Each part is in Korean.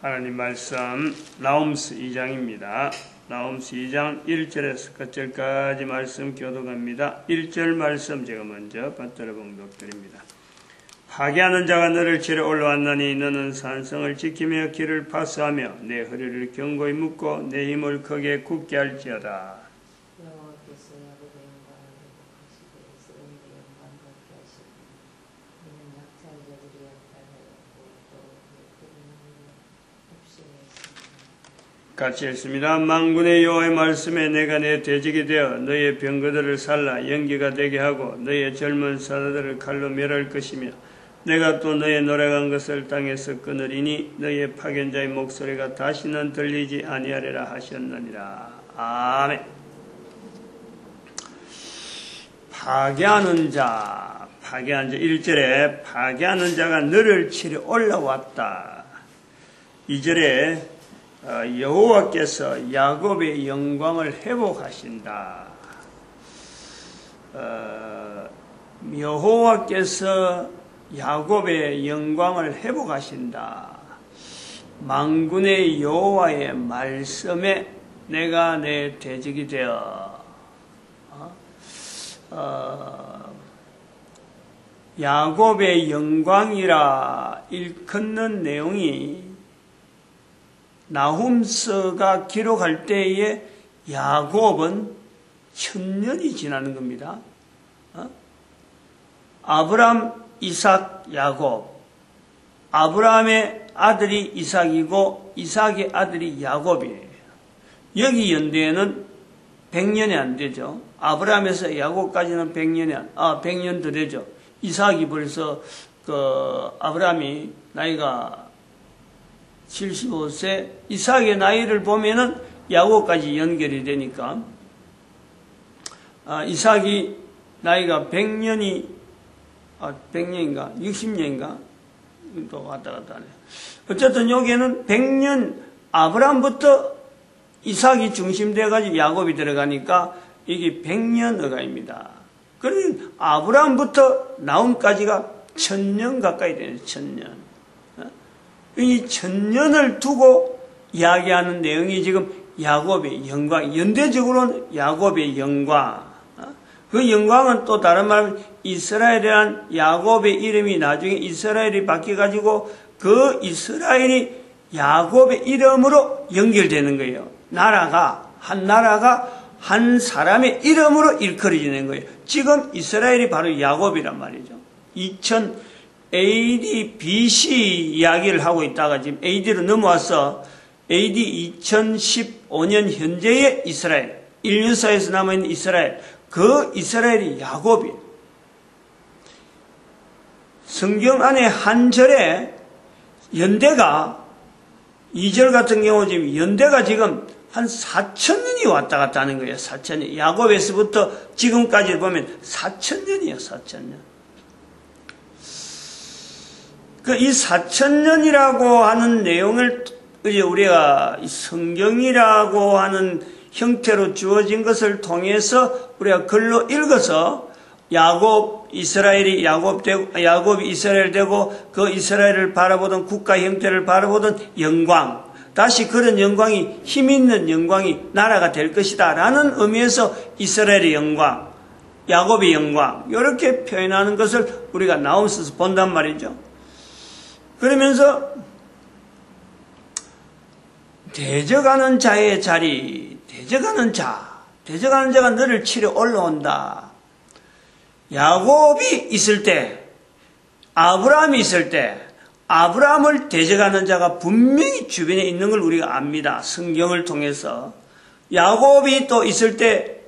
하나님 말씀 나홈스 2장입니다. 나홈스 2장 1절에서 끝절까지 말씀 교독합니다. 1절 말씀 제가 먼저 받들어 봉독드립니다. 파괴하는 자가 너를 치러 올라왔나니 너는 산성을 지키며 길을 파수하며 내 허리를 견고히 묶고 내 힘을 크게 굳게 할지어다. 같이 읽습니다. 만군의 여호와의 말씀에 내가 내 대적이 되어 너의 병거들을 살라 연기가 되게 하고 너의 젊은 사자들을 칼로 멸할 것이며 내가 또 너의 노래간 것을 땅에서 끊으리니 너의 파견자의 목소리가 다시는 들리지 아니하리라 하셨느니라. 아멘. 파괴하는 자 1절에 파괴하는 자가 너를 치러 올라왔다. 2절에 여호와께서 야곱의 영광을 회복하신다. 여호와께서 야곱의 영광을 회복하신다. 만군의 여호와의 말씀에 내가 내 대적이 되어 야곱의 영광이라 일컫는 내용이 나훔스가 기록할 때에 야곱은 1000년이 지나는 겁니다. 아브람, 이삭, 야곱. 아브람의 아들이 이삭이고 이삭의 아들이 야곱이에요. 여기 연대에는 100년이 안 되죠. 아브람에서 야곱까지는 100년 더 되죠. 이삭이 벌써 아브람이 나이가 75세, 이삭의 나이를 보면은 야곱까지 연결이 되니까, 이삭이 나이가 100년인가, 60년인가, 또 왔다 갔다 하네. 어쨌든 여기에는 100년, 아브람부터 이삭이 중심돼가지고 야곱이 들어가니까, 이게 100년 어가입니다. 그러니, 아브람부터 나움까지가 1000년 가까이 되네, 1000년. 이 1000년을 두고 이야기하는 내용이 지금 야곱의 영광, 연대적으로는 야곱의 영광. 그 영광은 또 다른 말하면 이스라엘이란 야곱의 이름이 나중에 이스라엘이 바뀌어가지고 그 이스라엘이 야곱의 이름으로 연결되는 거예요. 나라가 한 사람의 이름으로 일컬어지는 거예요. 지금 이스라엘이 바로 야곱이란 말이죠. 2000 AD, BC 이야기를 하고 있다가 지금 AD로 넘어와서 AD 2015년 현재의 이스라엘, 인류사에서 남아있는 이스라엘, 그 이스라엘이 야곱이에요. 성경 안에 한 절에 연대가, 2절 같은 경우 지금 연대가 지금 한 4000년이 왔다 갔다 하는 거예요. 4000년. 야곱에서부터 지금까지 보면 4000년이에요. 4000년. 이 4000년이라고 하는 내용을 이제 우리가 성경이라고 하는 형태로 주어진 것을 통해서 우리가 글로 읽어서 야곱이 이스라엘 되고 그 이스라엘을 바라보던 국가 형태를 바라보던 영광, 다시 그런 영광이 힘 있는 영광이 나라가 될 것이다 라는 의미에서 이스라엘의 영광, 야곱의 영광 이렇게 표현하는 것을 우리가 나홈스에서 본단 말이죠. 그러면서 대적하는 자의 자리, 대적하는 자가 너를 치러 올라온다. 야곱이 있을 때, 아브라함이 있을 때, 아브라함을 대적하는 자가 분명히 주변에 있는 걸 우리가 압니다. 성경을 통해서. 야곱이 또 있을 때,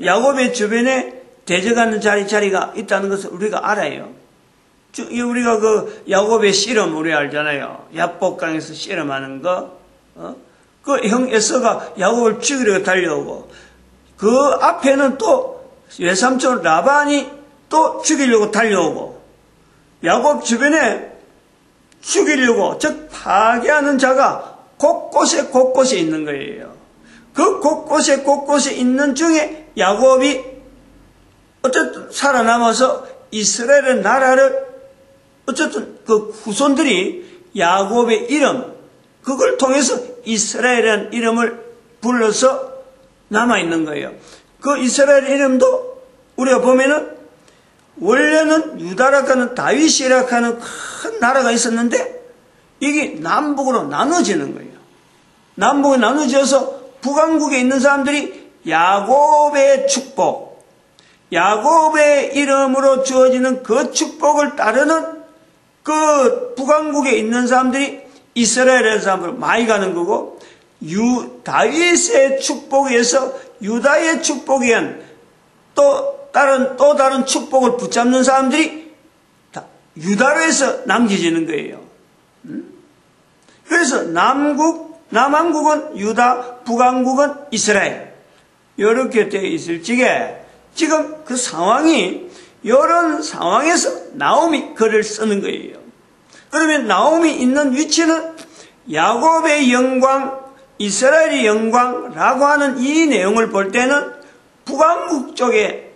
야곱의 주변에 대적하는 자리가 있다는 것을 우리가 알아요. 우리가 야곱의 씨름 우리 알잖아요. 야복강에서 씨름하는 거. 그 형 에서가 야곱을 죽이려고 달려오고 그 앞에는 또 외삼촌 라반이 또 죽이려고 달려오고 야곱 주변에 죽이려고 즉 파괴하는 자가 곳곳에 있는 거예요. 그 곳곳에 있는 중에 야곱이 어쨌든 살아남아서 이스라엘의 나라를 어쨌든 그 후손들이 야곱의 이름, 그걸 통해서 이스라엘이라는 이름을 불러서 남아있는 거예요. 그 이스라엘 이름도 우리가 보면은 원래는 유다라고 하는 다윗이라고 하는 큰 나라가 있었는데 이게 남북으로 나눠지는 거예요. 남북에 나눠져서 북왕국에 있는 사람들이 야곱의 축복, 야곱의 이름으로 주어지는 그 축복을 따르는 그 북왕국에 있는 사람들이 이스라엘의 사람으로 많이 가는 거고, 다윗의 축복에서 유다의 축복에 의한 또 다른 축복을 붙잡는 사람들이 유다로 해서 남겨지는 거예요. 그래서 남왕국은 유다, 북왕국은 이스라엘. 이렇게 되어 있을 적에 지금 그 상황이 이런 상황에서 나오미 글을 쓰는 거예요. 그러면 나오미 있는 위치는 야곱의 영광, 이스라엘의 영광라고 하는 이 내용을 볼 때는 북왕국 쪽에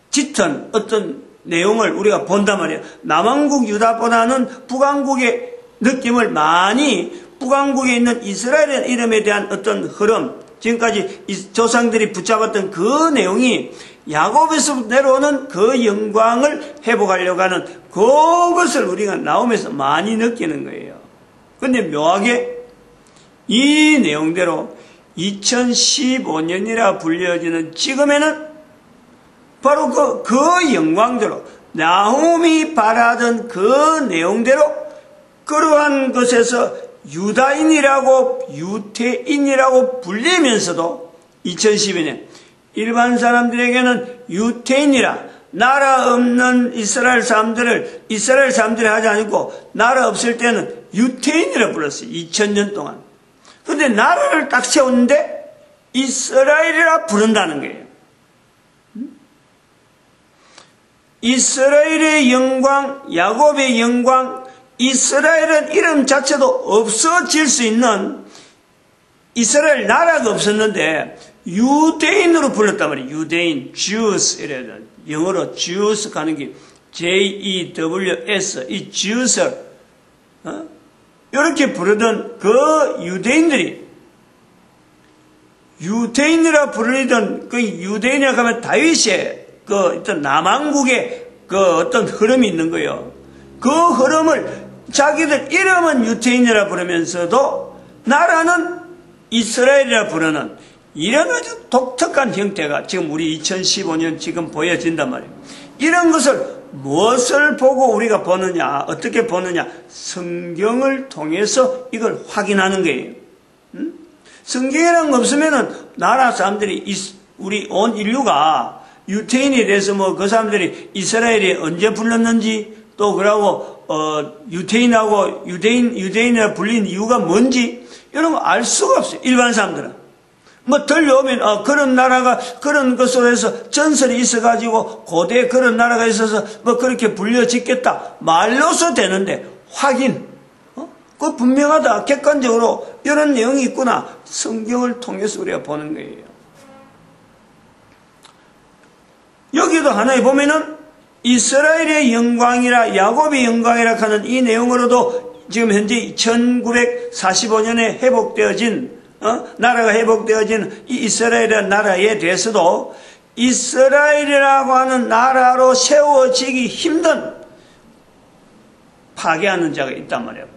짙은 어떤 내용을 우리가 본단 말이에요. 남왕국 유다보다는 북왕국의 느낌을 많이, 북왕국에 있는 이스라엘의 이름에 대한 어떤 흐름, 지금까지 조상들이 붙잡았던 그 내용이 야곱에서 내려오는 그 영광을 회복하려고 하는 그것을 우리가 나오면서 많이 느끼는 거예요. 그런데 묘하게 이 내용대로 2015년이라 불려지는 지금에는 바로 그 영광대로 나홈이 바라던 그 내용대로 그러한 것에서 유다인이라고 유태인이라고 불리면서도 2012년 일반 사람들에게는 유태인이라 나라 없는 이스라엘 사람들이 하지 않고 나라 없을 때는 유태인이라 불렀어요. 2000년 동안. 그런데 나라를 딱 세웠는데 이스라엘이라 부른다는 거예요. 이스라엘의 영광, 야곱의 영광, 이스라엘은 이름 자체도 없어질 수 있는 이스라엘 나라가 없었는데 유대인으로 불렀단 말이에요. 유대인, Jews 이래요. 영어로 Jews 가는 게 J-E-W-S, 이 Jews을 이렇게 부르던 그 유대인들이 유대인이라 부르던 그 유대인이라고 하면 다윗의 그 어떤 남왕국의 그 어떤 흐름이 있는 거예요. 그 흐름을 자기들 이름은 유태인이라 부르면서도 나라는 이스라엘이라 부르는 이런 아주 독특한 형태가 지금 우리 2015년 지금 보여진단 말이에요. 이런 것을 무엇을 보고 우리가 보느냐, 어떻게 보느냐, 성경을 통해서 이걸 확인하는 거예요. 성경이라는 거 없으면은 나라 사람들이 우리 온 인류가 유태인에 대해서 뭐 그 사람들이 이스라엘이 언제 불렀는지 또 그러고 유태인하고 유대인이라 불린 이유가 뭔지 이런 거 알 수가 없어요. 일반 사람들은. 뭐 들려오면 그런 나라가 그런 것으로 해서 전설이 있어가지고 고대에 그런 나라가 있어서 뭐 그렇게 불려짓겠다 말로서 되는데 확인 그 분명하다 객관적으로 이런 내용이 있구나 성경을 통해서 우리가 보는 거예요. 여기도 하나에 보면은 이스라엘의 영광이라 야곱의 영광이라 하는 이 내용으로도 지금 현재 1945년에 회복되어진 나라가 회복되어진 이 이스라엘이라는 나라에 대해서도 이스라엘이라고 하는 나라로 세워지기 힘든 파괴하는 자가 있단 말이에요.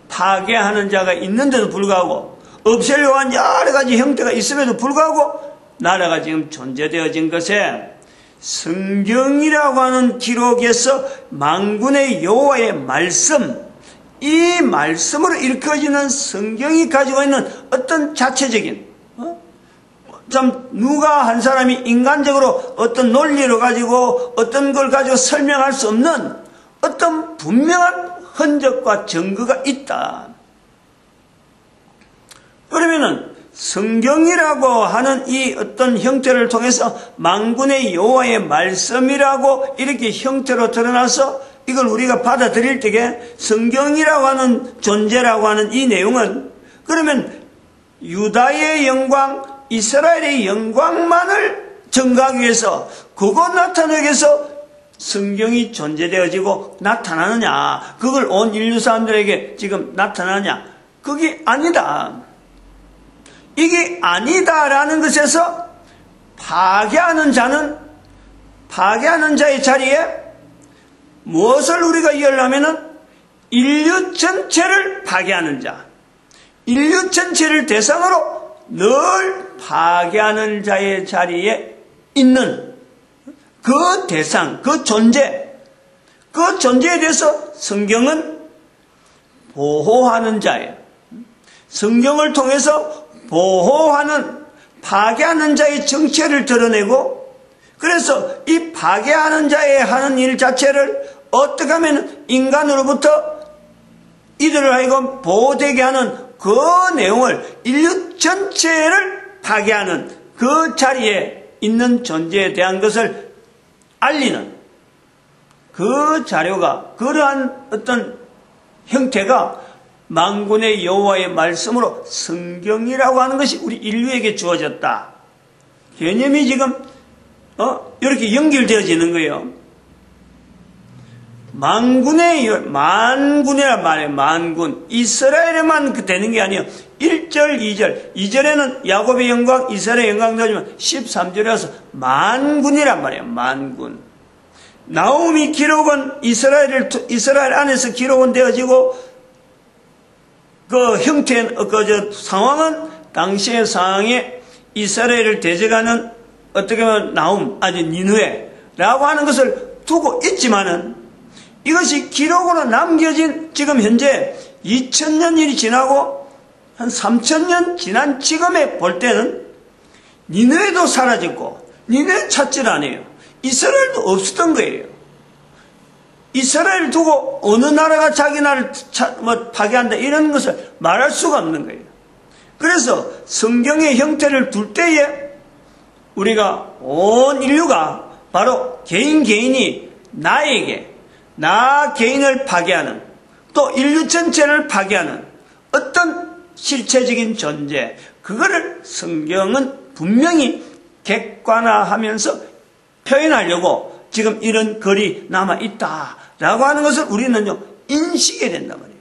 파괴하는 자가 있는데도 불구하고 없애려고 한 여러 가지 형태가 있음에도 불구하고 나라가 지금 존재되어진 것에 성경이라고 하는 기록에서 만군의 여호와의 말씀, 이 말씀으로 일컬어지는 성경이 가지고 있는 어떤 자체적인 참 누가 한 사람이 인간적으로 어떤 논리를 가지고 어떤 걸 가지고 설명할 수 없는 어떤 분명한 흔적과 증거가 있다. 그러면은 성경이라고 하는 이 어떤 형태를 통해서 만군의 여호와의 말씀이라고 이렇게 형태로 드러나서 이걸 우리가 받아들일 때에 성경이라고 하는 존재라고 하는 이 내용은 그러면 유다의 영광, 이스라엘의 영광만을 증가하기 위해서 그것 나타내기 위해서 성경이 존재되어지고 나타나느냐, 그걸 온 인류 사람들에게 지금 나타나느냐, 그게 아니다. 이게 아니다라는 것에서 파괴하는 자의 자리에 무엇을 우리가 이해하려면은 인류 전체를 파괴하는 자, 인류 전체를 대상으로 늘 파괴하는 자의 자리에 있는 그 대상, 그 존재에 대해서 성경은 보호하는 자예요. 성경을 통해서 보호하는, 파괴하는 자의 정체를 드러내고, 그래서 이 파괴하는 자의 하는 일 자체를 어떻게 하면 인간으로부터 이들을 하여금 보호되게 하는 그 내용을, 인류 전체를 파괴하는 그 자리에 있는 존재에 대한 것을 알리는 그 자료가, 그러한 어떤 형태가 만군의 여호와의 말씀으로 성경이라고 하는 것이 우리 인류에게 주어졌다. 개념이 지금 이렇게 연결되어지는 거예요. 만군이란 말이에요. 만군. 이스라엘에만 되는 게 아니에요. 1절, 2절. 2절에는 야곱의 영광, 이스라엘의 영광 나오지만 13절에 와서 만군이란 말이에요. 만군. 나홈이 기록은 이스라엘 안에서 기록은 되어지고, 그 형태, 상황은 당시의 상황에 이스라엘을 대적하는 어떻게 보면 나홈, 아니 니느웨라고 하는 것을 두고 있지만은, 이것이 기록으로 남겨진 지금 현재 2000년이 지나고 한 3000년 지난 지금에 볼 때는 니느웨도 사라졌고, 니느웨 찾질 않아요. 이스라엘도 없었던 거예요. 이스라엘 두고 어느 나라가 자기 나라를 파괴한다 이런 것을 말할 수가 없는 거예요. 그래서 성경의 형태를 둘 때에 우리가 온 인류가 바로 개인이 나 개인을 파괴하는, 또 인류 전체를 파괴하는 어떤 실체적인 존재, 그거를 성경은 분명히 객관화하면서 표현하려고 지금 이런 글이 남아있다라고 하는 것을 우리는요, 인식해야 된단 말이에요.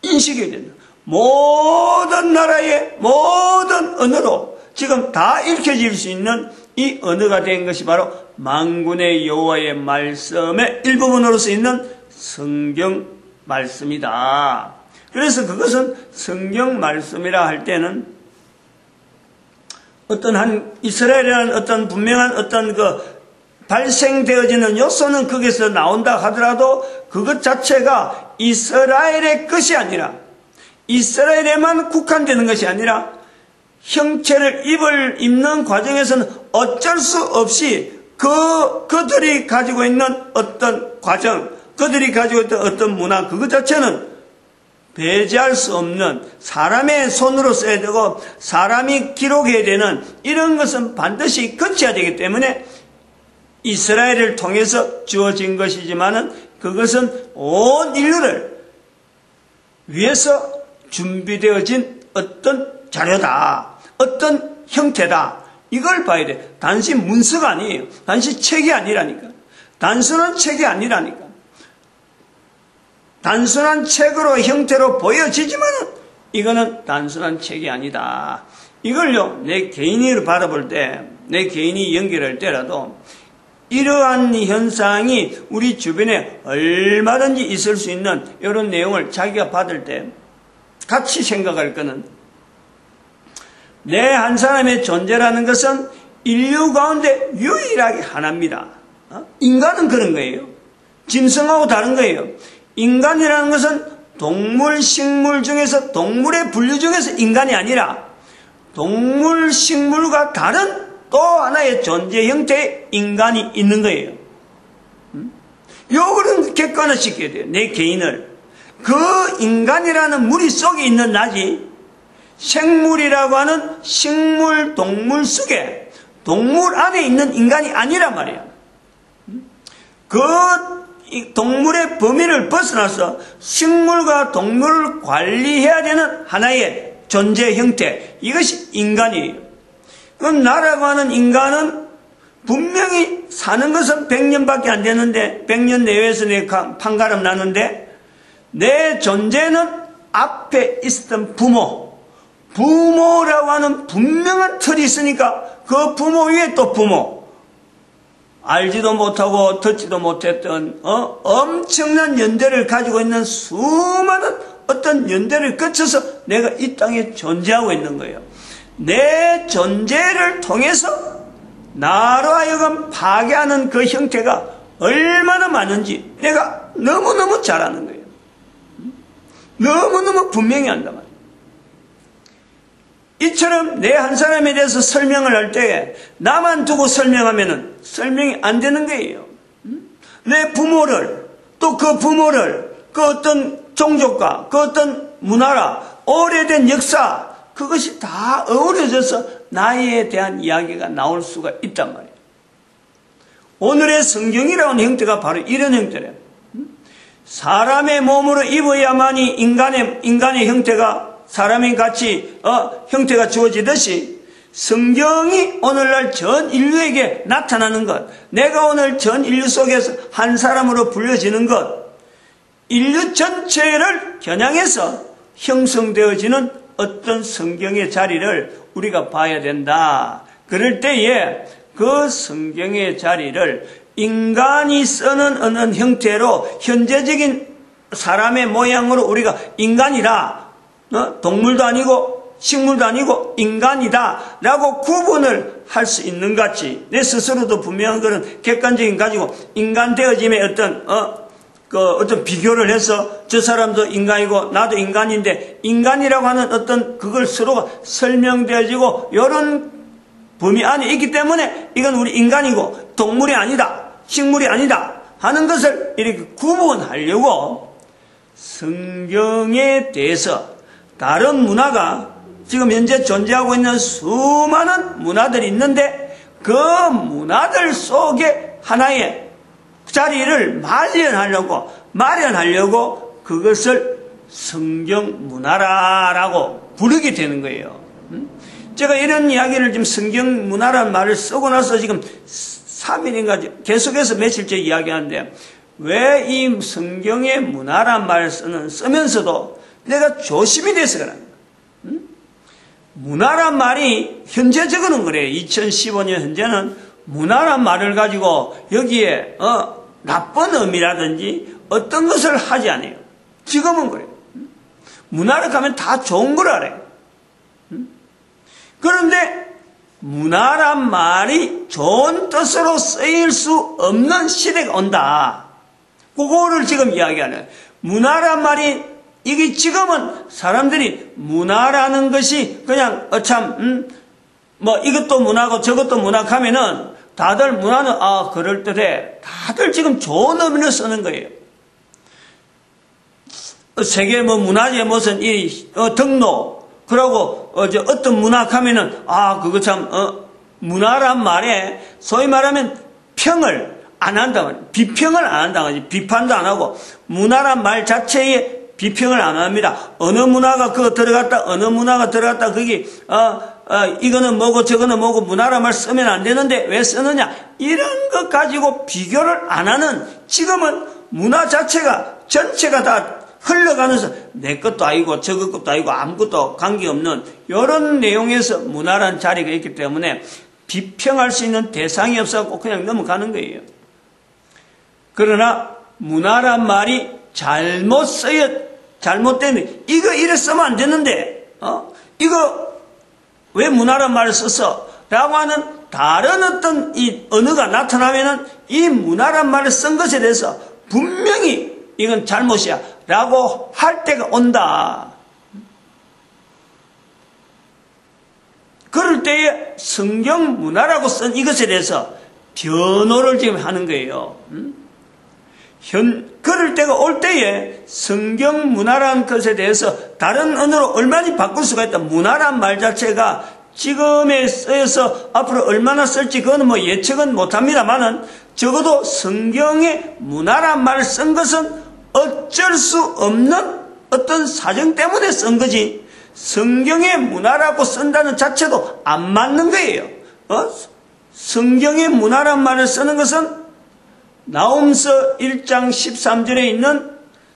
인식해야 된다. 모든 나라의 모든 언어로 지금 다 읽혀질 수 있는 이 언어가 된 것이 바로 만군의 여호와의 말씀의 일부분으로서 있는 성경 말씀이다. 그래서 그것은 성경 말씀이라 할 때는 어떤 한 이스라엘이라는 어떤 분명한 어떤 발생되어지는 요소는 거기서 나온다 하더라도 그것 자체가 이스라엘의 것이 아니라, 이스라엘에만 국한되는 것이 아니라 형체를 입는 과정에서는 어쩔 수 없이 그들이 가지고 있는 어떤 과정, 그들이 가지고 있던 어떤 문화, 그것 자체는 배제할 수 없는, 사람의 손으로 써야 되고 사람이 기록해야 되는 이런 것은 반드시 거쳐야 되기 때문에 이스라엘을 통해서 주어진 것이지만은 그것은 온 인류를 위해서 준비되어진 어떤 자료다, 어떤 형태다, 이걸 봐야 돼. 단지 문서가 아니에요. 단지 책이 아니라니까. 단순한 책이 아니라니까. 단순한 책으로 형태로 보여지지만은 이거는 단순한 책이 아니다. 이걸요, 내 개인으로 바라볼 때, 내 개인이 연결할 때라도 이러한 현상이 우리 주변에 얼마든지 있을 수 있는 이런 내용을 자기가 받을 때 같이 생각할 거는, 내 한 사람의 존재라는 것은 인류 가운데 유일하게 하나입니다. 인간은 그런 거예요. 짐승하고 다른 거예요. 인간이라는 것은 동물, 식물 중에서, 동물의 분류 중에서 인간이 아니라 동물, 식물과 다른 또 하나의 존재 형태의 인간이 있는 거예요. 요거는 객관화시켜야 돼요. 내 개인을. 그 인간이라는 무리 속에 있는 나지, 생물이라고 하는 식물, 동물 속에, 동물 안에 있는 인간이 아니란 말이에요. 그 동물의 범위를 벗어나서 식물과 동물을 관리해야 되는 하나의 존재 형태, 이것이 인간이에요. 그럼 나라고 하는 인간은 분명히 사는 것은 100년밖에 안 되는데 100년 내외에서 내 판가름 나는데 내 존재는 앞에 있었던 부모라고 하는 분명한 틀이 있으니까 그 부모 위에 또 부모, 알지도 못하고 듣지도 못했던 엄청난 연대를 가지고 있는 수많은 어떤 연대를 거쳐서 내가 이 땅에 존재하고 있는 거예요. 내 존재를 통해서 나로 하여금 파괴하는 그 형태가 얼마나 많은지 내가 너무너무 잘 아는 거예요. 너무너무 분명히 안단 말이에요. 이처럼 내 한 사람에 대해서 설명을 할 때 나만 두고 설명하면은 설명이 안 되는 거예요. 내 부모를, 또 그 부모를, 그 어떤 종족과 그 어떤 문화라, 오래된 역사, 그것이 다 어우러져서 나에 대한 이야기가 나올 수가 있단 말이에요. 오늘의 성경이라는 형태가 바로 이런 형태래요. 사람의 몸으로 입어야만이 인간의 형태가 사람이 같이 형태가 주어지듯이 성경이 오늘날 전 인류에게 나타나는 것, 내가 오늘 전 인류 속에서 한 사람으로 불려지는 것, 인류 전체를 겨냥해서 형성되어지는 어떤 성경의 자리를 우리가 봐야 된다. 그럴 때에 그 성경의 자리를 인간이 쓰는 어느 형태로 현재적인 사람의 모양으로 우리가 인간이라, 동물도 아니고 식물도 아니고 인간이다 라고 구분을 할 수 있는 것 같이 내 스스로도 분명한 그런 객관적인 가지고 인간 되어짐의 어떤 비교를 해서 저 사람도 인간이고 나도 인간인데 인간이라고 하는 어떤 그걸 서로가 설명되어지고 이런 범위 안에 있기 때문에 이건 우리 인간이고 동물이 아니다, 식물이 아니다 하는 것을 이렇게 구분하려고 성경에 대해서 다른 문화가 지금 현재 존재하고 있는 수많은 문화들이 있는데 그 문화들 속에 하나의 자리를 마련하려고 그것을 성경 문화라고 부르게 되는 거예요. 제가 이런 이야기를 지금 성경 문화라는 말을 쓰고 나서 지금 3일인가 계속해서 며칠째 이야기하는데 왜 이 성경의 문화라는 말을 쓰면서도 내가 조심이 돼서 그럽니다. 문화란 말이 현재적으로는 그래요. 2015년 현재는 문화란 말을 가지고 여기에 나쁜 의미라든지 어떤 것을 하지 않아요. 지금은 그래요. 문화를 가면 다 좋은 걸 알아요. 그런데 문화란 말이 좋은 뜻으로 쓰일 수 없는 시대가 온다. 그거를 지금 이야기하는 문화란 말이 이게 지금은 사람들이 문화라는 것이 그냥 이것도 문화고 저것도 문화하면은 다들 문화는 그럴듯해. 다들 지금 좋은 의미를 쓰는 거예요. 세계 문화재 무슨 등록 그러고 어떤 문화하면은 그거 참 문화란 말에 소위 말하면 평을 안 한다. 비평을 안 한다. 비판도 안 하고 문화란 말 자체에 비평을 안 합니다. 어느 문화가 그거 들어갔다, 어느 문화가 들어갔다, 거기, 이거는 뭐고 저거는 뭐고 문화란 말 쓰면 안 되는데 왜 쓰느냐? 이런 것 가지고 비교를 안 하는 지금은 문화 자체가 전체가 다 흘러가면서 내 것도 아니고 저것 것도 아니고 아무것도 관계없는 이런 내용에서 문화란 자리가 있기 때문에 비평할 수 있는 대상이 없어서 그냥 넘어가는 거예요. 그러나 문화란 말이 잘못되면 이거 이래 쓰면 안 되는데 이거 왜 문화란 말을 썼어? 라고 하는 다른 어떤 이 언어가 나타나면은 이 문화란 말을 쓴 것에 대해서 분명히 이건 잘못이야 라고 할 때가 온다. 그럴 때에 성경 문화라고 쓴 이것에 대해서 변호를 지금 하는 거예요. 그럴 때가 올 때에 성경 문화라는 것에 대해서 다른 언어로 얼마나 바꿀 수가 있다. 문화란 말 자체가 지금에 쓰여서 앞으로 얼마나 쓸지 그거는 예측은 못합니다만은 적어도 성경에 문화란 말을 쓴 것은 어쩔 수 없는 어떤 사정 때문에 쓴 거지 성경에 문화라고 쓴다는 자체도 안 맞는 거예요. 성경의 문화란 말을 쓰는 것은 나홈서 1장 13절에 있는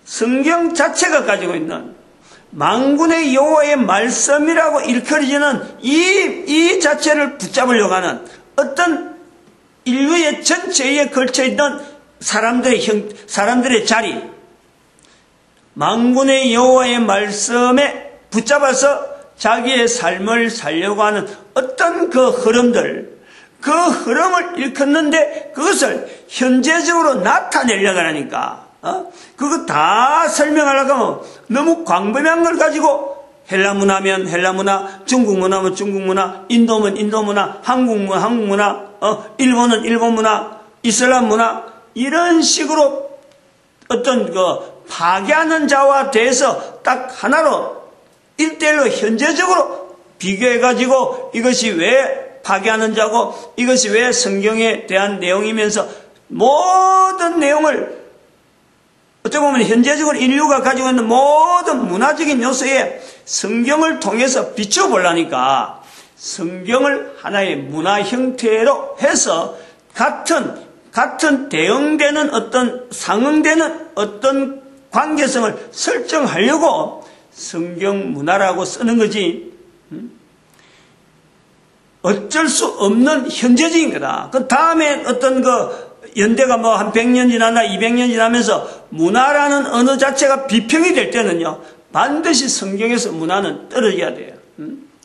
성경 자체가 가지고 있는 만군의 여호와의 말씀이라고 일컬어지는 이 자체를 붙잡으려고 하는 어떤 인류의 전체에 걸쳐있는 사람들의 자리, 만군의 여호와의 말씀에 붙잡아서 자기의 삶을 살려고 하는 어떤 그 흐름들, 그 흐름을 일컫는데 그것을 현재적으로 나타내려고 하니까 그거 다 설명하려고 하면 너무 광범위한 걸 가지고 헬라 문화면 헬라 문화, 중국 문화면 중국 문화, 인도면 인도 문화, 한국 문화 한국 문화, 일본은 일본 문화, 이슬람 문화 이런 식으로 어떤 그 파괴하는 자와 대해서 딱 하나로 1대1로 현재적으로 비교해가지고 이것이 왜 파괴하는 자고 이것이 왜 성경에 대한 내용이면서 모든 내용을 어떻게 보면 현재적으로 인류가 가지고 있는 모든 문화적인 요소에 성경을 통해서 비춰보려니까 성경을 하나의 문화 형태로 해서 같은 대응되는 어떤 상응되는 어떤 관계성을 설정하려고 성경 문화라고 쓰는 거지. 어쩔 수 없는 현재적인 거다. 그 다음에 어떤 그 연대가 뭐 한 100년 지나나 200년 지나면서 문화라는 언어 자체가 비평이 될 때는요, 반드시 성경에서 문화는 떨어져야 돼요.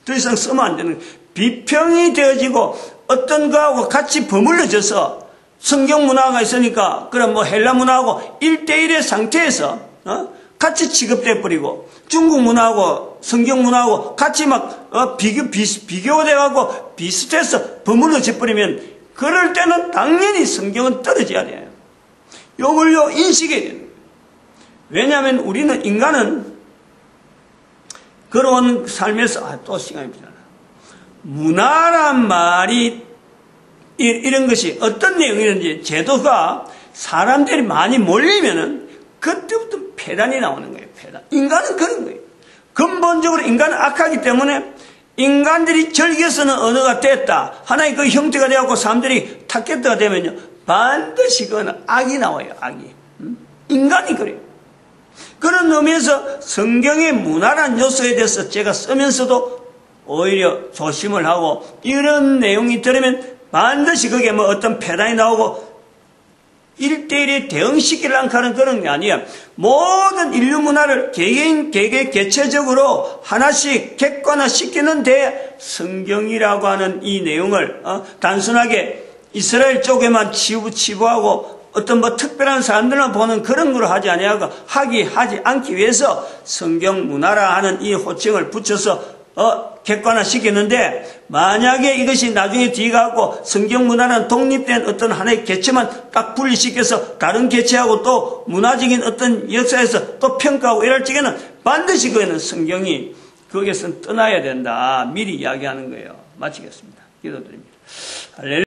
더 이상 쓰면 안 되는 거예요. 비평이 되어지고 어떤 거하고 같이 버물러져서 성경 문화가 있으니까 그럼 뭐 헬라 문화하고 1대1의 상태에서 같이 취급돼 버리고 중국 문화하고 성경 문화하고 같이 막 비교돼가고 비슷해서 버물러져 버리면 그럴 때는 당연히 성경은 떨어져야 돼요. 요걸요 인식해야 돼요. 왜냐하면 우리는 인간은 걸어온 삶에서 또 시간이 필요하다. 문화란 말이 이런 것이 어떤 내용이든지 제도가 사람들이 많이 몰리면은 그때부터 폐단이 나오는 거예요. 폐단. 인간은 그런 거예요. 근본적으로 인간은 악하기 때문에 인간들이 즐겨 쓰는 언어가 됐다. 하나의 그 형태가 되었고 사람들이 타겟트가 되면요. 반드시 그건 악이 나와요. 악이. 인간이 그래요. 그런 의미에서 성경의 문화란 요소에 대해서 제가 쓰면서도 오히려 조심을 하고 이런 내용이 들으면 반드시 거기에 뭐 어떤 폐단이 나오고 1대1에 대응시키려는 그런 게 아니야. 모든 인류 문화를 개체적으로 하나씩 객관화시키는데 성경이라고 하는 이 내용을 단순하게 이스라엘 쪽에만 치부하고 어떤 뭐 특별한 사람들만 보는 그런 걸 하지 하지 않기 위해서 성경 문화라 하는 이 호칭을 붙여서 객관화시켰는데 만약에 이것이 나중에 뒤가고 성경 문화는 독립된 어떤 하나의 개체만 딱 분리시켜서 다른 개체하고 또 문화적인 어떤 역사에서 또 평가하고 이럴 적에는 반드시 그에는 성경이 거기에서 떠나야 된다. 미리 이야기하는 거예요. 마치겠습니다. 기도드립니다. 할렐루야.